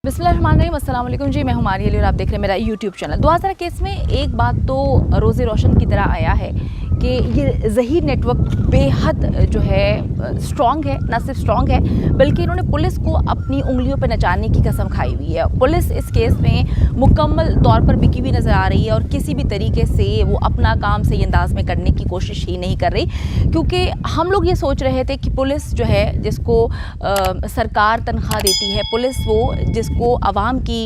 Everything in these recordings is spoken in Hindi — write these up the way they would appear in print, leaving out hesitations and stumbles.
बिस्मिल्लाहिर्रहमानिर्रहीम, अस्सलाम वालेकुम जी। मैं हूं मारिया अली और आप देख रहे हैं मेरा यूट्यूब चैनल। 2000 केस में एक बात तो रोज़े रोशन की तरह आया है कि ये ज़हीर नेटवर्क बेहद जो है स्ट्रॉन्ग है। ना सिर्फ स्ट्रॉन्ग है बल्कि इन्होंने पुलिस को अपनी उंगलियों पर नचाने की कसम खाई हुई है। पुलिस इस केस में मुकम्मल तौर पर बिकी हुई नज़र आ रही है और किसी भी तरीके से वो अपना काम सही अंदाज में करने की कोशिश ही नहीं कर रही, क्योंकि हम लोग ये सोच रहे थे कि पुलिस जो है जिसको सरकार तनख्वाह देती है, पुलिस वो जिसको आवाम की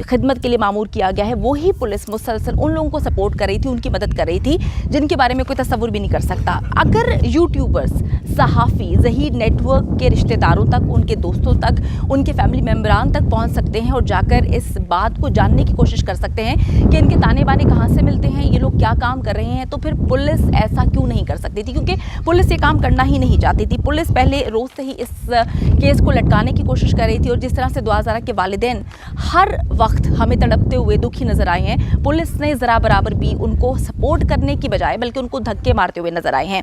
खिदमत के लिए मामूर किया गया है, वही पुलिस मुसलसल उन लोगों को सपोर्ट कर रही थी, उनकी मदद कर रही थी जिनके बारे में कोई तस्वुर भी नहीं कर सकता। अगर यूट्यूबर्स, सहाफ़ी ज़हीर नेटवर्क के रिश्तेदारों तक, उनके दोस्तों तक, उनके फैमिली मेम्बरान तक पहुंच सकते हैं और जाकर इस बात को जानने की कोशिश कर सकते हैं कि इनके ताने बाने कहाँ से मिलते हैं, ये लोग क्या काम कर रहे हैं, तो फिर पुलिस ऐसा क्यों नहीं कर सकती थी? क्योंकि पुलिस ये काम करना ही नहीं चाहती थी। पुलिस पहले रोज़ से ही इस केस को लटकाने की कोशिश कर रही थी और जिस तरह से दुआज़ारा के वालिदैन हर वक्त हमें तड़पते हुए दुखी नज़र आए हैं, पुलिस ने ज़रा बराबर भी उनको सपोर्ट करने की बजाय बल्कि उनको धक्के मारते हुए नज़र आए हैं।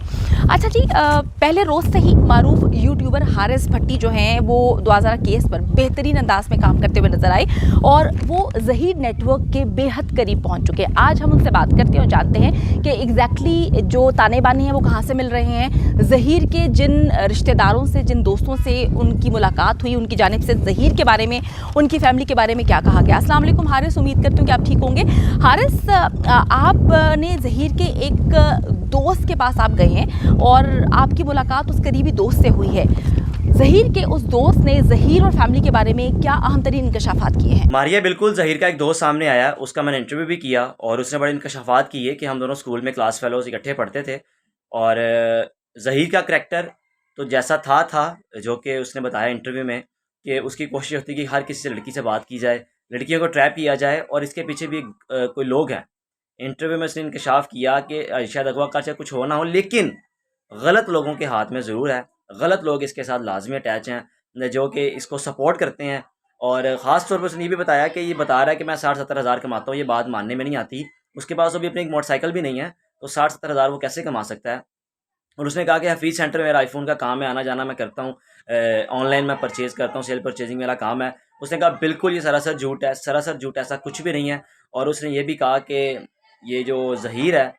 अच्छा जी, पहले रोज़ से ही मारूफ यूट्यूबर हारिस भट्टी जो हैं वो दुआज़ारा केस पर बेहतरीन अंदाज में काम करते हुए नज़र आए और वो ज़हीर नेटवर्क के बेहद करीब पहुँच चुके हैं। आज हम उनसे बात करते हैं और जानते हैं कि एग्जैक्टली जो ताने बाने हैं वो कहाँ से मिल रहे हैं, ज़हीर के जिन रिश्तेदारों से, जिन दोस्तों से उनकी मुलाकात हुई, उनकी जानिब से ज़हीर के बारे में, उनकी फैमिली के बारे में क्या कहा गया। अस्सलाम वालेकुम हारिस, उम्मीद करती हूँ कि आप ठीक होंगे। हारिस, आपने ज़हीर के एक दोस्त के पास आप गए हैं और आपकी मुलाकात उस करीबी दोस्त से हुई है। ज़हीर के उस दोस्त ने ज़हीर और फैमिली के बारे में क्या अहम तरीन इंकशाफात किए हैं? मारिया, बिल्कुल ज़हीर का एक दोस्त सामने आया, उसका मैंने इंटरव्यू भी किया और उसने बड़े इंकशाफात किए कि हम दोनों स्कूल में क्लास फेलोज इकट्ठे पढ़ते थे और ज़हीर का करैक्टर तो जैसा था जो कि उसने बताया इंटरव्यू में कि उसकी कोशिश होती है कि हर किसी से लड़की से बात की जाए, लड़कियों को ट्रैप किया जाए और इसके पीछे भी कोई लोग हैं। इंटरव्यू में उसने इंकशाफ किया कि शायद अगवा का चाहे कुछ हो ना हो, लेकिन गलत लोगों के हाथ में ज़रूर है। गलत लोग इसके साथ लाजमी अटैच हैं जो कि इसको सपोर्ट करते हैं और ख़ास तौर पर उसने ये भी बताया कि ये बता रहा है कि मैं 60-70 हज़ार कमाता हूँ, ये बात मानने में नहीं आती। उसके पास अभी अपनी एक मोटरसाइकिल भी नहीं है, तो 60-70 हज़ार वो कैसे कमा सकता है? और उसने कहा कि हफीज़ सेंटर मेरा आईफ़ोन का काम है, आना-जाना मैं करता हूँ, ऑनलाइन मैं परचेज़ करता हूँ, सेल परचेज़िंग मेरा काम है। उसने कहा बिल्कुल ये सरासर झूठ है, सरासर झूठ, ऐसा कुछ भी नहीं है। और उसने ये भी कहा कि ये जो ज़हीर है,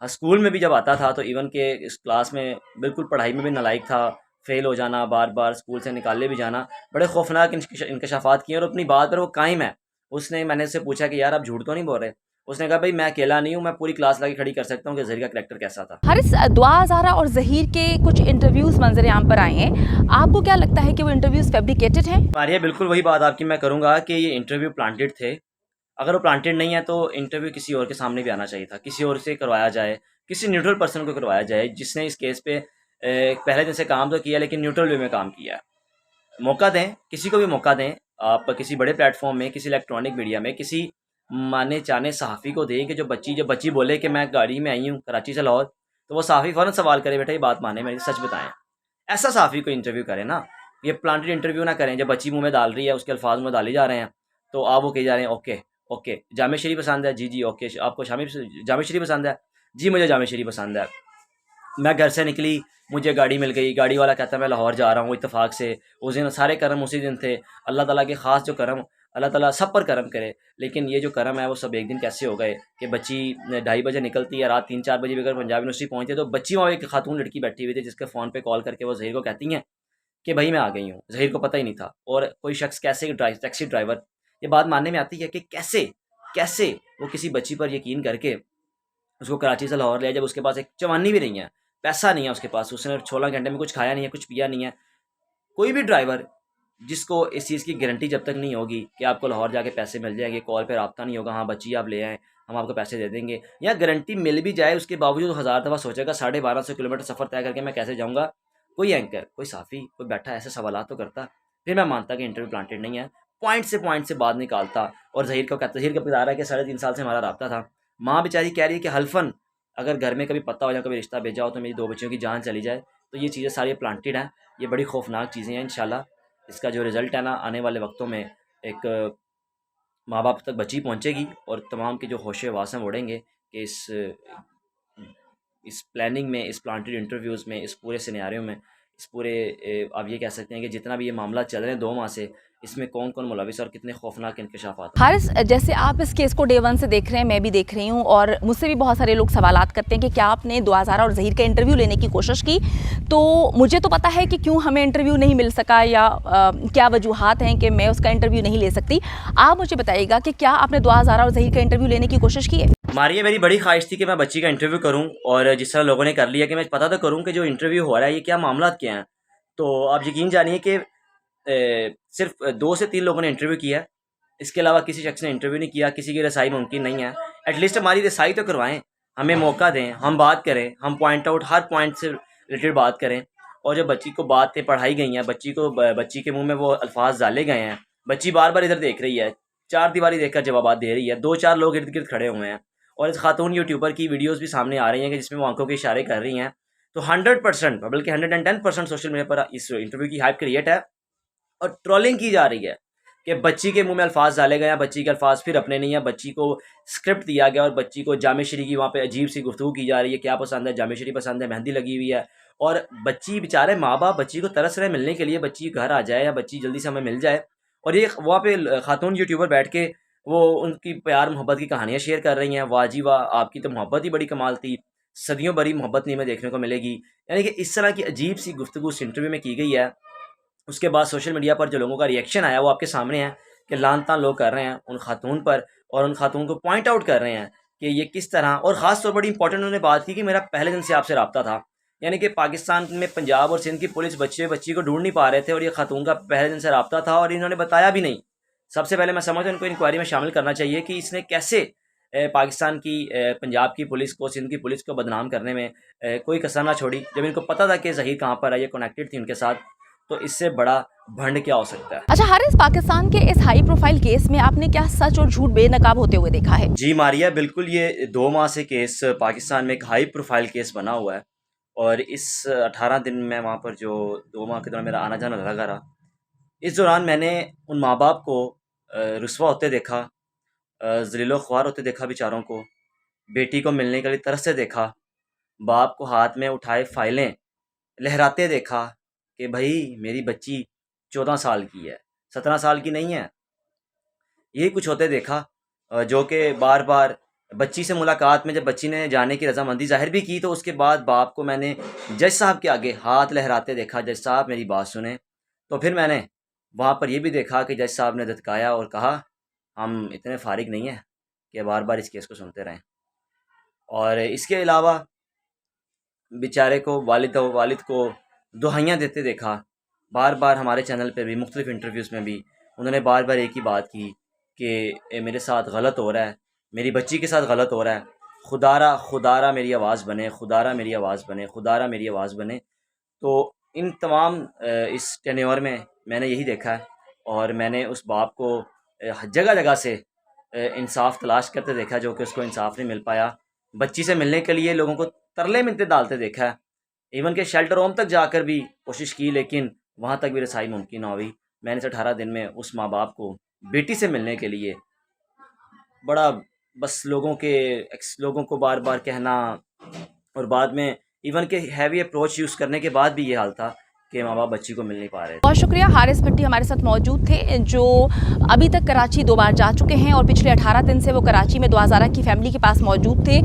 स्कूल में भी जब आता था तो इवन के इस क्लास में बिल्कुल पढ़ाई में भी नालायक था, फ़ेल हो जाना, बार-बार स्कूल से निकाले भी जाना, बड़े खौफ़नाक इंकशाफ़ात किए और अपनी बात पर वो कायम है। मैंने उससे पूछा कि यार आप झूठ तो नहीं बोल रहे? उसने कहा भाई मैं अकेला नहीं हूँ, मैं पूरी क्लास लाके खड़ी कर सकता हूँ कि ज़हीर का करैक्टर कैसा था। हारिस, दुआज़ारा और ज़हीर के कुछ इंटरव्यूज़ मंजर-ए-आम पर आए हैं। आपको क्या लगता है कि वो इंटरव्यूज़ फैब्रिकेटेड हैं? मारिया, बिल्कुल वही बात आपकी मैं करूँगा कि ये इंटरव्यू प्लांटेड थे। अगर वो प्लांटेड नहीं है तो इंटरव्यू किसी और के सामने भी आना चाहिए था, किसी और से करवाया जाए, किसी न्यूट्रल पर्सन को करवाया जाए जिसने इस केस पे पहले दिन से काम तो किया लेकिन न्यूट्रल वे में काम किया है। मौका दें, किसी को भी मौका दें। आप किसी बड़े प्लेटफॉर्म में, किसी इलेक्ट्रॉनिक मीडिया में, किसी माने-जाने सहाफ़ी को दें कि जो बच्ची बोले कि मैं गाड़ी में आई हूँ कराची से लाहौर, तो वो सहाफ़ी फ़ौरन सवाल करे, बेटा ये बात माने मेरी, सच बताएँ। ऐसा सहाफ़ी को इंटरव्यू करें ना, ये प्लांटेड इंटरव्यू ना करें। जब बच्ची मुँह में डाल रही है, उसके अल्फ़ाज़ मुँह डाले जा रहे हैं, तो आप वो कहे जा रहे हैं ओके, ओके। जामे शरीफ पसंद है? जी, जी, ओके। आपको जामे शरीफ पसंद है? जी, मुझे जामे शरीफ पसंद है। मैं घर से निकली, मुझे गाड़ी मिल गई, गाड़ी वाला कहता है मैं लाहौर जा रहा हूँ इत्तेफ़ाक से। उस दिन सारे करम उसी दिन थे। अल्लाह ताला के ख़ास जो करम, अल्लाह ताला सब पर करम करे। लेकिन ये जो करम है वो सब एक दिन कैसे हो गए कि बच्ची 2:30 बजे निकलती है, रात 3-4 बजे भी अगर पंजाब यूनिवर्सिटी पहुँचे तो बच्ची वहाँ एक खातून लड़की बैठी हुई थी जिसके फ़ोन पे कॉल करके वो ज़हीर को कहती हैं कि भई मैं आ गई हूँ। ज़हीर को पता ही नहीं था। और कोई शख़्स कैसे टैक्सी ड्राइवर, ये बात मानने में आती है कि कैसे कैसे वो किसी बच्ची पर यकीन करके उसको कराची से लाहौर ले आए, जब उसके पास एक चवानी भी नहीं है, पैसा नहीं है उसके पास, उसने 16 घंटे में कुछ खाया नहीं है, कुछ पिया नहीं है। कोई भी ड्राइवर जिसको इस चीज़ की गारंटी जब तक नहीं होगी कि आपको लाहौर जाके पैसे मिल जाएँगे, कॉल पे राब्ता नहीं होगा, हाँ बच्ची आप ले आएँ, हम आपको पैसे दे देंगे, या गारंटी मिल भी जाए उसके बावजूद हज़ार दफ़ा सोचेगा 1250 किलोमीटर सफ़र तय करके मैं कैसे जाऊँगा। कोई एंकर, कोई साफ़ी, कोई बैठा ऐसे सवालात तो करता, फिर मैं मानता कि इंटरव्यू प्लांटेड नहीं है। पॉइंट से बात निकालता और ज़हीर को बता रहा है कि 3.5 साल से हमारा राब्ता था। माँ बेचारी कह रही है कि हल्फ़न अगर घर में कभी पता हो या कभी रिश्ता भेजा हो तो मेरी 2 बच्चियों की जान चली जाए। तो ये चीज़ें सारी प्लांटेड हैं, ये बड़ी खौफ़नाक चीज़ें हैं। इंशाल्लाह इसका जो रिज़ल्ट है ना आने वाले वक्तों में एक माँ-बाप तक बच्ची पहुँचेगी और तमाम के जो होश-ए-वास हैं वो उड़ेंगे कि इस प्लानिंग में, इस प्लांटेड इंटरव्यूज़ में, इस पूरे सिनेरियो में, इस पूरे आप ये कह सकते हैं कि जितना भी ये मामला चल रहे हैं 2 माह से, इसमें कौन कौन मुलविस और कितने खौफनाक इंकशाफात। हारिस, जैसे आप इस केस को डे वन से देख रहे हैं, मैं भी देख रही हूँ, और मुझसे भी बहुत सारे लोग सवालात करते हैं कि क्या आपने दुआ ज़हरा और ज़हीर का इंटरव्यू लेने की कोशिश की। तो मुझे तो पता है कि क्यों हमें इंटरव्यू नहीं मिल सका या क्या वजूहात हैं कि मैं उसका इंटरव्यू नहीं ले सकती। आप मुझे बताइएगा कि क्या आपने दुआ ज़हरा और ज़हीर का इंटरव्यू लेने की कोशिश की है? मारिया, मेरी बड़ी ख्वाहिश थी कि मैं बच्ची का इंटरव्यू करूं, और जिस तरह लोगों ने कर लिया कि मैं पता तो करूं कि जो इंटरव्यू हो रहा है ये क्या मामला क्या हैं। तो आप यकीन जानिए कि सिर्फ 2 से 3 लोगों ने इंटरव्यू किया है। इसके अलावा किसी शख्स ने इंटरव्यू नहीं किया, किसी की रसाई मुमकिन नहीं है। एटलीस्ट हमारी रसाई तो करवाएं, हमें मौका दें, हम बात करें, हम पॉइंट आउट हर पॉइंट से रिलेटेड बात करें। और जब बच्ची को बातें पढ़ाई गई हैं, बच्ची के मुंह में वो अल्फाज डाले गए हैं, बच्ची बार बार इधर देख रही है, चार दीवारी देखकर जवाब दे रही है, 2-4 लोग इर्द गिर्द खड़े हुए हैं, और इस खातून यूट्यूबर की वीडियोस भी सामने आ रही हैं कि जिसमें वो आंखों के इशारे कर रही हैं। तो 100% बल्कि 110% सोशल मीडिया पर इस इंटरव्यू की हाइप क्रिएट है और ट्रोलिंग की जा रही है कि बच्ची के मुंह में अल्फाज डाले गए हैं, बच्ची के अल्फाज फिर अपने नहीं है, बच्ची को स्क्रिप्ट दिया गया और बच्ची को जामे शरी की वहाँ पे अजीब सी गुफ्तगू की जा रही है, क्या पसंद है, जामे शरी पसंद है, मेहंदी लगी हुई है। और बच्ची बेचारे माँ बाप बच्ची को तरस रहे मिलने के लिए, बच्ची घर आ जाए या बच्ची जल्दी से हमें मिल जाए। और ये वहाँ पे खातून यूट्यूबर बैठ के वो उनकी प्यार मोहब्बत की कहानियाँ शेयर कर रही हैं। वाह जी वाह, आपकी तो मोहब्बत ही बड़ी कमाल थी, सदियों भरी मोहब्बत नहीं हमें देखने को मिलेगी। यानी कि इस तरह की अजीब सी गुफ्तगू इस इंटरव्यू में की गई है। उसके बाद सोशल मीडिया पर जो लोगों का रिएक्शन आया वो आपके सामने है कि लान तान लोग कर रहे हैं उन खातून पर, और उन खातून को पॉइंट आउट कर रहे हैं कि ये किस तरह। और ख़ास तौर पर बड़ी इंपॉर्टेंट उन्होंने बात की कि मेरा पहले दिन से आपसे रब्ता था, यानी कि पाकिस्तान में पंजाब और सिंध की पुलिस बच्ची को ढूंढ नहीं पा रहे थे, और ये खातून का पहले दिन से रब्ता था और इन्होंने बताया भी नहीं। सबसे पहले मैं समझता हूँ इनको इंक्वायरी में शामिल करना चाहिए कि इसने कैसे पाकिस्तान की, पंजाब की पुलिस को, सिंध की पुलिस को बदनाम करने में कोई कसर ना छोड़ी। जब इनको पता था कि ज़हीर कहाँ पर है, ये कनेक्टेड थी उनके साथ, तो इससे बड़ा भंड क्या हो सकता है। अच्छा हारिस, पाकिस्तान के इस हाई प्रोफाइल केस में आपने क्या सच और झूठ बेनकाब होते हुए देखा है? जी मारिया, बिल्कुल, ये 2 माह से केस पाकिस्तान में एक हाई प्रोफाइल केस बना हुआ है, और इस 18 दिन में वहाँ पर जो 2 माह के दौरान मेरा आना जाना लगा रहा, इस दौरान मैंने उन माँ बाप को रुस्वा होते देखा, ज़लीलो ख्वार होते देखा बेचारों को, बेटी को मिलने के लिए तरसते देखा, बाप को हाथ में उठाए फाइलें लहराते देखा कि भाई मेरी बच्ची 14 साल की है, 17 साल की नहीं है। यही कुछ होते देखा, जो कि बार बार बच्ची से मुलाकात में जब बच्ची ने जाने की रजामंदी जाहिर भी की, तो उसके बाद बाप को मैंने जज साहब के आगे हाथ लहराते देखा, जज साहब मेरी बात सुने। तो फिर मैंने वहाँ पर यह भी देखा कि जज साहब ने धतकाया और कहा हम इतने फारिग नहीं हैं कि बार बार इस केस को सुनते रहें। और इसके अलावा बेचारे को वालिद को दुहाइयाँ देते देखा। बार बार हमारे चैनल पे भी मुख्तलिफ़ इंटरव्यूज़ में भी उन्होंने बार बार एक ही बात की कि मेरे साथ गलत हो रहा है, मेरी बच्ची के साथ गलत हो रहा है, खुदारा मेरी आवाज़ बने, खुदारा मेरी आवाज़ बने, खुदारा मेरी आवाज़ बने। तो इन तमाम इस टेन्योर में मैंने यही देखा है, और मैंने उस बाप को जगह जगह से इंसाफ तलाश करते देखा, जो कि उसको इंसाफ नहीं मिल पाया। बच्ची से मिलने के लिए लोगों को तरले मिन्नतें डालते देखा है, इवन के शेल्टर होम तक जाकर भी कोशिश की, लेकिन वहाँ तक भी रसाई मुमकिन ना हुई। मैंने इस 18 दिन में उस माँ बाप को बेटी से मिलने के लिए बड़ा बस लोगों को बार बार कहना, और बाद में इवन के हैवी अप्रोच यूज़ करने के बाद भी ये हाल था कि माँ बाप बच्ची को मिल नहीं पा रहे। बहुत शुक्रिया, हारिस भट्टी हमारे साथ मौजूद थे, जो अभी तक कराची 2 बार जा चुके हैं और पिछले 18 दिन से वो कराची में दुआ ज़हरा की फैमिली के पास मौजूद थे।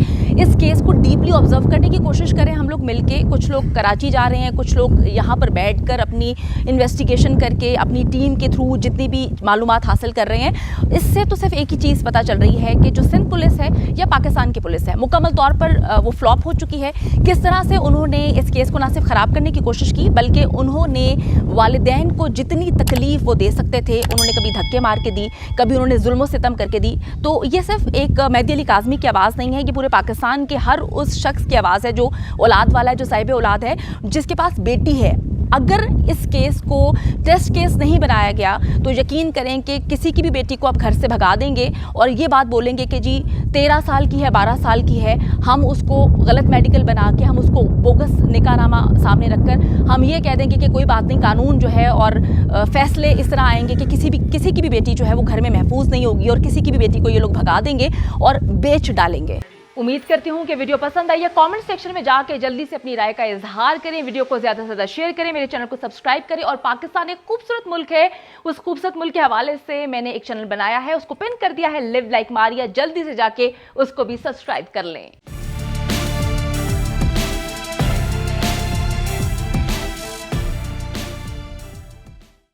इस केस को डीपली ऑब्जर्व करने की कोशिश करें हम लोग मिलके। कुछ लोग कराची जा रहे हैं, कुछ लोग यहाँ पर बैठकर अपनी इन्वेस्टिगेशन करके अपनी टीम के थ्रू जितनी भी मालूमात हासिल कर रहे हैं। इससे तो सिर्फ एक ही चीज़ पता चल रही है कि जो सिंध पुलिस है या पाकिस्तान की पुलिस है, मुकम्मल तौर पर वो फ्लॉप हो चुकी है। किस तरह से उन्होंने इस केस को ना सिर्फ ख़राब करने की कोशिश की, बल्कि उन्होंने वालिदैन को जितनी तकलीफ वो दे सकते थे, उन्होंने कभी धक्के मार के दी, कभी उन्होंने जुल्म सितम करके दी। तो ये सिर्फ एक मेहदी अली काज़मी की आवाज़ नहीं है, ये पूरे पाकिस्तान के हर उस शख्स की आवाज़ है जो औलाद वाला है, जो साहिब औलाद है, जिसके पास बेटी है। अगर इस केस को टेस्ट केस नहीं बनाया गया तो यकीन करें कि किसी की भी बेटी को आप घर से भगा देंगे और ये बात बोलेंगे कि जी 13 साल की है, 12 साल की है, हम उसको गलत मेडिकल बना के, हम उसको बोगस निकाहनामा सामने रखकर हम ये कह देंगे कि कोई बात नहीं, कानून जो है और फैसले इस तरह आएंगे कि किसी की भी बेटी जो है वो घर में महफूज नहीं होगी और किसी की भी बेटी को ये लोग भगा देंगे और बेच डालेंगे। उम्मीद करती हूँ कि वीडियो पसंद आई है। कमेंट सेक्शन में जाके जल्दी से अपनी राय का इजहार करें, वीडियो को ज़्यादा से ज़्यादा शेयर करें, मेरे चैनल को सब्सक्राइब करें। और पाकिस्तान एक खूबसूरत मुल्क है, उस खूबसूरत मुल्क के हवाले से मैंने एक चैनल बनाया है, उसको पिन कर दिया है, लिव लाइक मारिया। जल्दी से जाके उसको भी सब्सक्राइब कर लें।